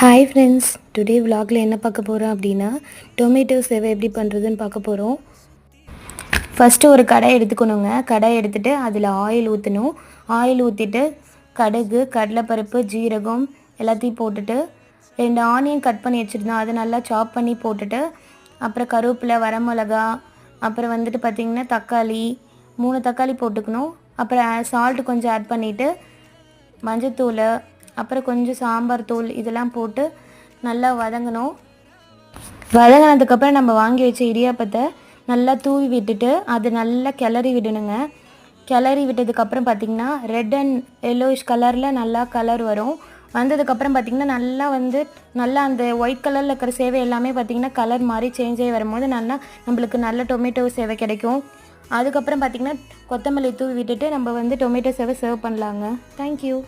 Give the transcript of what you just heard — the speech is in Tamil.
ஹாய் ஃப்ரெண்ட்ஸ், டுடே விலாகில் என்ன பார்க்க போகிறோம் அப்படின்னா டொமேட்டோ சேவை எப்படி பண்ணுறதுன்னு பார்க்க போகிறோம். ஃபஸ்ட்டு ஒரு கடாய் எடுத்துக்கணுங்க. கடாய் எடுத்துகிட்டு அதில் ஆயில் ஊற்றணும். ஆயில் ஊற்றிட்டு கடுகு, கடலைப்பருப்பு, ஜீரகம் எல்லாத்தையும் போட்டுட்டு 2 ஆனியன் கட் பண்ணி வச்சுருந்தோம், அதை நல்லா சாப் பண்ணி போட்டுட்டு அப்புறம் கருவேப்பிலை, வரமிளகா, அப்புறம் வந்துட்டு பார்த்திங்கன்னா தக்காளி 3 தக்காளி போட்டுக்கணும். அப்புறம் சால்ட்டு கொஞ்சம் ஆட் பண்ணிவிட்டு மஞ்சத்தூள், அப்புறம் கொஞ்சம் சாம்பார் தூள் இதெல்லாம் போட்டு நல்லா வதங்கணும். வதங்கினதுக்கப்புறம் நம்ம வாங்கி வச்ச இடியாப்பத்தை நல்லா தூவி விட்டுட்டு அது நல்லா கிளறி விடணுங்க. கிளறி விட்டதுக்கப்புறம் பார்த்திங்கன்னா ரெட் அண்ட் எல்லோயிஷ் கலரில் நல்லா கலர் வரும். வந்ததுக்கப்புறம் பார்த்திங்கன்னா நல்லா அந்த ஒயிட் கலரில் இருக்கிற சேவை எல்லாமே பார்த்திங்கன்னா கலர் மாதிரி சேஞ்ச் ஆகி வரும்போது நம்மளுக்கு நல்ல டொமேட்டோ சேவை கிடைக்கும். அதுக்கப்புறம் பார்த்திங்கன்னா கொத்தமல்லி தூவி விட்டுட்டு நம்ம டொமேட்டோ சேவை சர்வ் பண்ணலாங்க. தேங்க்யூ.